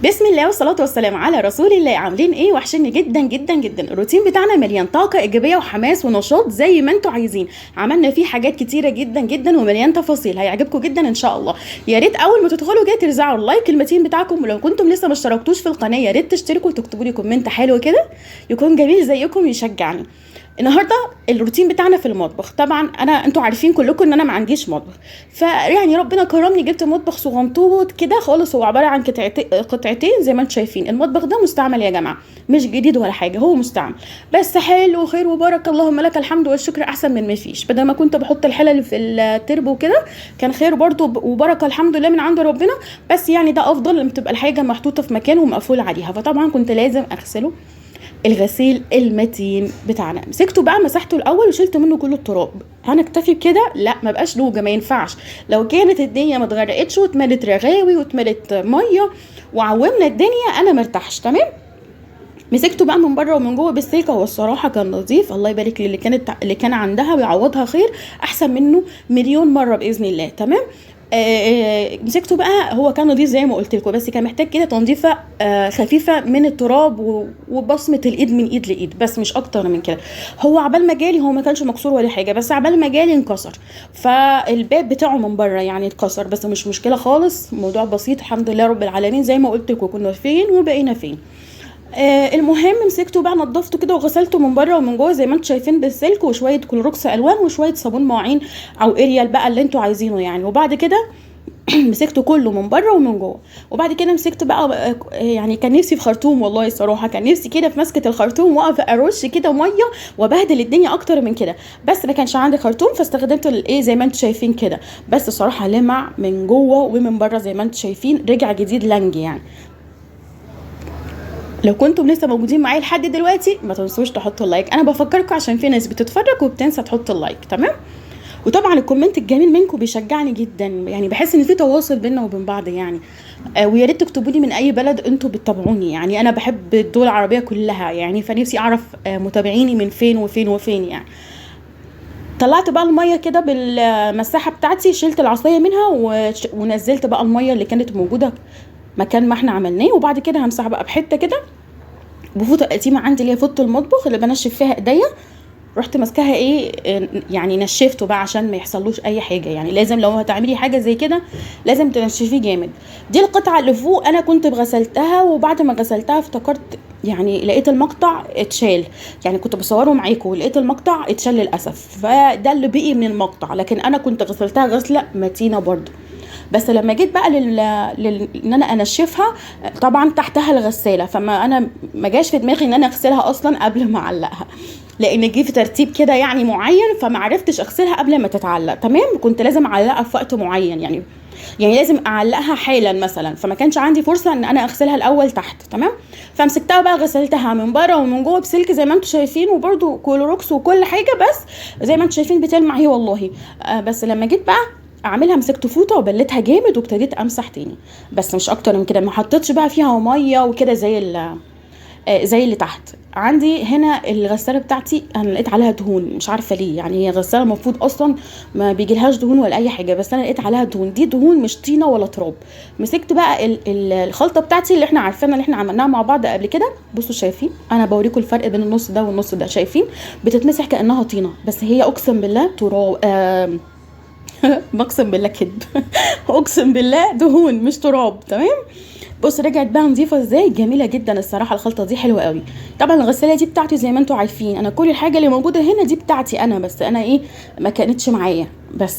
بسم الله والصلاة والسلام على رسول الله. عاملين ايه؟ وحشني جدا جدا جدا. الروتين بتاعنا مليان طاقة ايجابية وحماس ونشاط زي ما انتوا عايزين. عملنا فيه حاجات كتيرة جدا جدا ومليان تفاصيل، هيعجبكم جدا ان شاء الله. يا ريت اول ما تدخلوا كده ترزعوا اللايك الكلمتين بتاعكم، ولو كنتم لسه ما اشتركتوش في القناة يا ريت تشتركوا وتكتبوا لي كومنت حلو كده يكون جميل زيكم يشجعني. النهارده الروتين بتاعنا في المطبخ. طبعا انتوا عارفين كلكم ان انا ما عنديش مطبخ، فيعني ربنا كرمني جبت مطبخ صغنطوط كده خالص. هو عباره عن قطعتين زي ما انتم شايفين. المطبخ ده مستعمل يا جماعه، مش جديد ولا حاجه، هو مستعمل بس حلو وخير وبركه. اللهم لك الحمد والشكر، احسن من ما فيش. بدل ما كنت بحط الحلل في التربو وكده كان خير برضو وبركه الحمد لله من عند ربنا، بس يعني ده افضل لما تبقى الحاجه محطوطه في مكان ومقفول عليها. فطبعا كنت لازم اغسله الغسيل المتين بتاعنا. مسكته بقى مسحته الاول وشلت منه كل التراب. هنكتفي بكده؟ لا، ما بقاش لوجه، ما ينفعش. لو كانت الدنيا ما اتغرقتش واتملت رغاوي واتملت ميه وعومنا الدنيا انا مرتاحش. تمام. مسكته بقى من بره ومن جوه بالسلكه. هو الصراحه كان نظيف، الله يبارك لي اللي كان عندها ويعوضها خير، احسن منه مليون مره باذن الله. تمام. مسكته بقى، هو كان نظيف زي ما قلت لكم، بس كان محتاج كده تنظيفه خفيفه من التراب وبصمه الايد من ايد لايد، بس مش اكتر من كده. هو عبال ما جالي، هو ما كانش مكسور ولا حاجه، بس عبال ما جالي انكسر، فالباب بتاعه من بره يعني اتكسر، بس مش مشكله خالص، موضوع بسيط الحمد لله رب العالمين. زي ما قلت لكم كنا فين وبقينا فين. المهم مسكته بقى نضفته كده وغسلته من بره ومن جوه زي ما انتم شايفين بالسلك وشويه كلوروكس الوان وشويه صابون مواعين او اريال بقى اللي انتوا عايزينه يعني. وبعد كده مسكته كله من بره ومن جوه. وبعد كده مسكت بقى يعني كان نفسي في خرطوم، والله الصراحه كان نفسي كده في مسكه الخرطوم واقف ارش كده ميه وبهدل الدنيا اكتر من كده، بس ما كانش عندي خرطوم فاستخدمت الايه زي ما انتم شايفين كده. بس الصراحه لمع من جوه ومن بره زي ما انتم شايفين، رجع جديد لنج يعني. لو كنتم لسه موجودين معايا لحد دلوقتي ما تنسوش تحطوا اللايك، انا بفكركم عشان في ناس بتتفرج وبتنسى تحط اللايك. تمام. وطبعا الكومنت الجميل منكم بيشجعني جدا، يعني بحس ان في تواصل بيننا وبين بعض يعني. ويا ريت تكتبوا لي من اي بلد انتوا بتتابعوني، يعني انا بحب الدول العربيه كلها يعني، فنفسي اعرف متابعيني من فين وفين وفين يعني. طلعت بقى الميه كده بالمساحه بتاعتي، شلت العصايه منها ونزلت بقى الميه اللي كانت موجوده مكان ما احنا عملناه. وبعد كده همسح بقى بحته كده بفوطه قديمه عندي اللي هي فوطه المطبخ اللي بنشف فيها ايديا. رحت ماسكاها ايه يعني نشفته بقى عشان ما يحصلوش اي حاجه يعني. لازم لو هتعملي حاجه زي كده لازم تنشفيه جامد. دي القطعه اللي فوق انا كنت بغسلتها، وبعد ما غسلتها افتكرت يعني لقيت المقطع اتشال، يعني كنت بصوره معاكم ولقيت المقطع اتشال للاسف، فده اللي بقي من المقطع. لكن انا كنت غسلتها غسله متينه برضو. بس لما جيت بقى ان انا انشفها، طبعا تحتها الغساله، فما انا ما جاش في دماغي ان انا اغسلها اصلا قبل ما اعلقها، لان جه في ترتيب كده يعني معين، فما عرفتش اغسلها قبل ما تتعلق. تمام. كنت لازم اعلقها في وقت معين يعني لازم اعلقها حالا مثلا، فما كانش عندي فرصه ان انا اغسلها الاول تحت. تمام. فمسكتها بقى غسلتها من بره ومن جوه بسلك زي ما انتم شايفين، وبرده كلوروكس وكل حاجه، بس زي ما انتم شايفين بتلمع هي والله. بس لما جيت بقى اعملها مسكت فوطه وبلتها جامد وابتديت امسح تاني، بس مش اكتر من كده. ما حطيتش بقى فيها ميه وكده زي اللي تحت. عندي هنا الغساله بتاعتي انا لقيت عليها دهون، مش عارفه ليه يعني. هي غساله المفروض اصلا ما بيجيلهاش دهون ولا اي حاجه، بس انا لقيت عليها دهون. دي دهون مش طينه ولا تراب. مسكت بقى الخلطه بتاعتي اللي احنا عارفينها اللي احنا عملناها مع بعض قبل كده. بصوا شايفين، انا بوريكم الفرق بين النص ده والنص ده. شايفين بتتمسح كانها طينه، بس هي اقسم بالله تراب. بقسم بالله كدب. اقسم بالله دهون مش تراب. تمام. بص رجعت بقى نظيفه ازاي، جميله جدا الصراحه. الخلطه دي حلوه قوي. طبعا الغساله دي بتاعتي زي ما انتم عارفين، انا كل الحاجه اللي موجوده هنا دي بتاعتي انا، بس انا ايه ما كانتش معايا. بس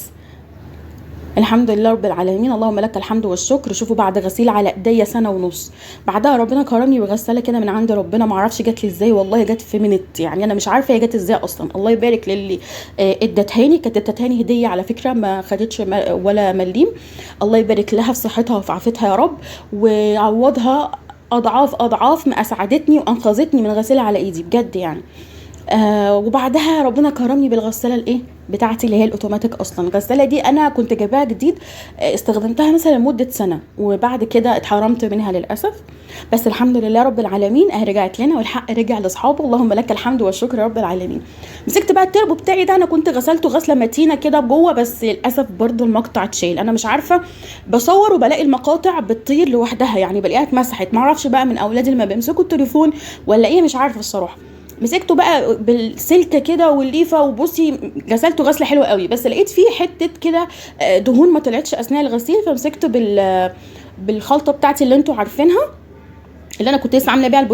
الحمد لله رب العالمين، اللهم لك الحمد والشكر. شوفوا بعد غسيل على ايديا سنه ونص، بعدها ربنا كرمني بغساله كده من عند ربنا، ما اعرفش جات لي ازاي والله، جات في منت يعني. انا مش عارفه هي جات ازاي اصلا. الله يبارك للي ادتهاني، كانت ادتهاني هديه على فكره، ما خدتش ولا مليم. الله يبارك لها في صحتها وفي عافيتها يا رب، ويعوضها اضعاف اضعاف ما اسعدتني وانقذتني من غسيله على ايدي بجد يعني. وبعدها ربنا كرمني بالغساله الايه بتاعتي اللي هي الاوتوماتيك. اصلا الغساله دي انا كنت جايباها جديد، استخدمتها مثلا لمده سنه وبعد كده اتحرمت منها للاسف. بس الحمد لله رب العالمين رجعت لنا والحق رجع لاصحابه، اللهم لك الحمد والشكر يا رب العالمين. مسكت بقى التربو بتاعي ده، انا كنت غسلته غسله متينه كده جوه، بس للاسف برضو المقطع اتشال. انا مش عارفه، بصور وبلاقي المقاطع بتطير لوحدها، يعني بلاقيها اتمسحت، معرفش بقى من اولادي لما بيمسكوا التليفون ولا ايه، مش عارفه الصراحه. مسكته بقى بالسلكه كده والليفه، وبصي غسلته غسله حلوه قوي، بس لقيت فيه حته كده دهون ما طلعتش اثناء الغسيل، فمسكته بالخلطه بتاعتي اللي انتوا عارفينها، اللي انا كنت لسه عامله بيها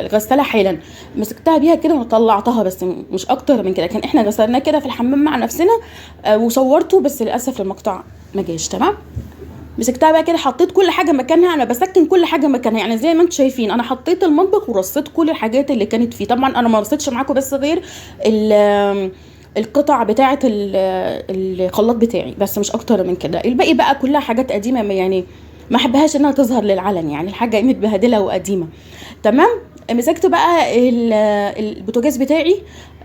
الغساله حالا. مسكتها بيها كده وطلعتها، بس مش اكتر من كده. كان احنا غسلناه كده في الحمام مع نفسنا وصورته، بس للاسف المقطع ما جاش تمام. مسكتها بقى كده، حطيت كل حاجه مكانها، انا بسكن كل حاجه مكانها، يعني زي ما انتم شايفين انا حطيت المطبخ ورصيت كل الحاجات اللي كانت فيه. طبعا انا ما رصيتش معاكم بس غير القطع بتاعه الخلاط بتاعي بس، مش اكتر من كده. الباقي بقى كلها حاجات قديمه، يعني ما احبهاش انها تظهر للعلن، يعني الحاجه متبهدله وقديمه تمام. مسكت بقى البوتاجاز بتاعي،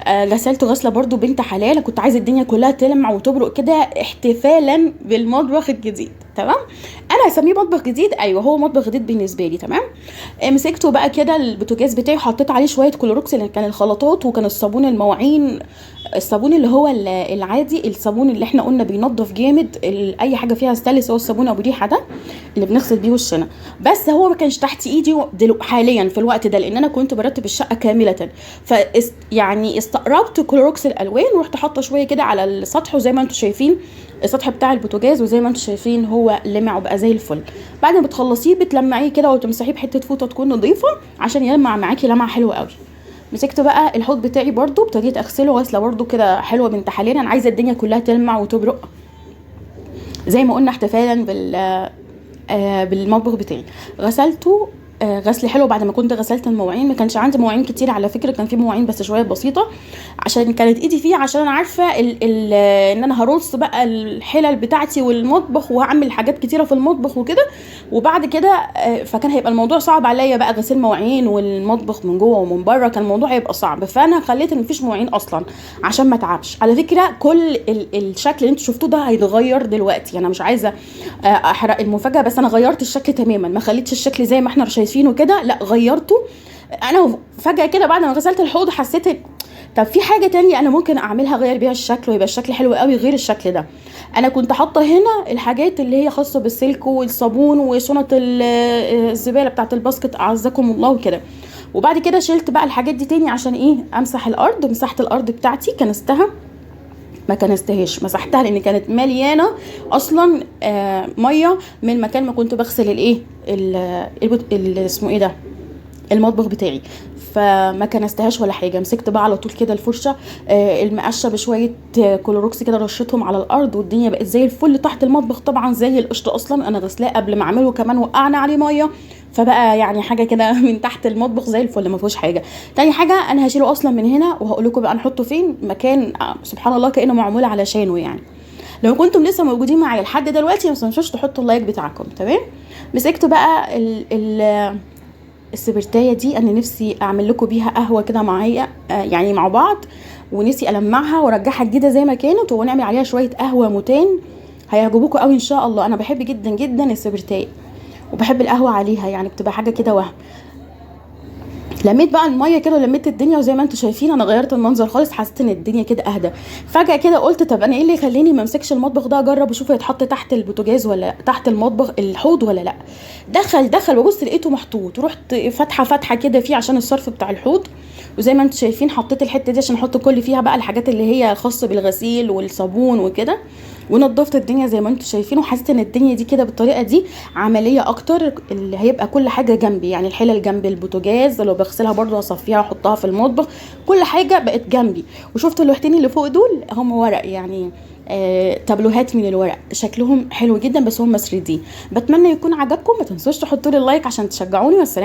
غسلته غسله برضو بنت حلال. كنت عايزه الدنيا كلها تلمع وتبرق كده احتفالا بالمطبخ الجديد تمام. انا هسميه مطبخ جديد، ايوه هو مطبخ جديد بالنسبه لي تمام. مسكته بقى كده البوتاجاز بتاعي، حطيت عليه شويه كلوروكس اللي كان الخلطات، وكان الصابون المواعين، الصابون اللي هو العادي، الصابون اللي احنا قلنا بينضف جامد اي حاجه فيها ستانلس، هو الصابون ابو ريحه ده اللي بنغسل بيه وشنا. بس هو ما كانش تحت ايدي حاليا في الوقت ده، لان انا كنت برتب الشقه كامله، يعني استقربت كلوروكس الالوان ورحت حاطه شويه كده على السطح، وزي ما انتم شايفين السطح بتاع البوتاجاز، وزي ما انتم شايفين هو لمع وبقى زي الفل. بعد ما بتخلصيه بتلمعيه كده وتمسحيه بحته فوطه تكون نظيفه عشان يلمع معاكي لمعه حلوه قوي. مسكت بقى الحوض بتاعي برضو، ابتديت اغسله غسله برضو كده حلوه بنت حلال. انا عايزه الدنيا كلها تلمع وتبرق زي ما قلنا احتفالا بالمطبخ بتاعي. غسلته غسل حلو. بعد ما كنت غسلت المواعين، ما كانش عندي مواعين كتير على فكره، كان في مواعين بس شويه بسيطه عشان كانت ايدي فيه، عشان انا عارفه ان انا هرص بقى الحلل بتاعتي والمطبخ وهعمل حاجات كتيره في المطبخ وكده، وبعد كده فكان هيبقى الموضوع صعب عليا بقى، غسيل مواعين والمطبخ من جوه ومن بره، كان الموضوع هيبقى صعب. فانا خليت ان مفيش مواعين اصلا عشان ما اتعبش. على فكره كل الشكل اللي انتوا شفتوه ده هيتغير دلوقتي، انا مش عايزه احرق المفاجاه، بس انا غيرت الشكل تماما، ما خليتش الشكل زي ما احنا شايفينه كده، لا غيرته. انا فجاه كده بعد ما غسلت الحوض حسيت طب في حاجه تانية انا ممكن اعملها اغير بيها الشكل ويبقى الشكل حلو قوي غير الشكل ده. انا كنت حاطه هنا الحاجات اللي هي خاصه بالسلك والصابون وشنط الزباله بتاعه الباسكت اعزكم الله وكده، وبعد كده شلت بقى الحاجات دي تاني عشان ايه، امسح الارض. مسحت الارض بتاعتي، كنستها ما كنستهاش، مسحتها لان كانت مليانه اصلا ميه من مكان ما كنت بغسل الايه اسمه ايه ده المطبخ بتاعي، فما كنستهاش ولا حاجه. مسكت بقى على طول كده الفرشه المقشه بشويه كلوروكس كده، رشيتهم على الارض، والدنيا بقت زي الفل تحت المطبخ طبعا زي القشطه. اصلا انا غسلاه قبل ما اعمله كمان، وقعنا عليه ميه، فبقى يعني حاجه كده من تحت المطبخ زي الفل ما فيهوش حاجه. تاني حاجه انا هشيله اصلا من هنا، وهقول لكم بقى نحطه فين، مكان سبحان الله كانه معمول علشانه يعني. لو كنتم لسه موجودين معايا لحد دلوقتي ما تنسوش تحطوا اللايك بتاعكم تمام. مسكت بقى السبرتايه دي، انا نفسي اعمل لكم بيها قهوه كده معايا يعني مع بعض، ونسي المعها وارجعها جديده زي ما كانت، ونعمل عليها شويه قهوه موتان هيعجبوكم قوي ان شاء الله. انا بحب جدا جدا السبرتايه وبحب القهوه عليها، يعني بتبقى حاجه كده وهم. لميت بقى الميه كده ولميت الدنيا، وزي ما انتم شايفين انا غيرت المنظر خالص، حسيت ان الدنيا كده اهدى. فجاه كده قلت طب انا ايه اللي يخليني ما امسكش المطبخ ده، اجرب اشوف يتحط تحت البوتاجاز ولا تحت المطبخ الحوض ولا لا. دخل وبص لقيته محطوط، رحت فتحه كده فيه عشان الصرف بتاع الحوض، وزي ما انتم شايفين حطيت الحته دي عشان احط كل فيها بقى الحاجات اللي هي خاصه بالغسيل والصابون وكده، ونضفت الدنيا زي ما انتم شايفين. وحسيت ان الدنيا دي كده بالطريقه دي عمليه اكتر، اللي هيبقى كل حاجه جنبي، يعني الحلل جنب البوتاجاز، لو بغسلها برضو اصفيها واحطها في المطبخ، كل حاجه بقت جنبي. وشفتوا اللوحتين اللي فوق دول هم ورق، يعني تابلوهات من الورق، شكلهم حلو جدا بس هم 3D. بتمنى يكون عجبكم، ما تنسوش تحطوا لي اللايك عشان تشجعوني، والسلام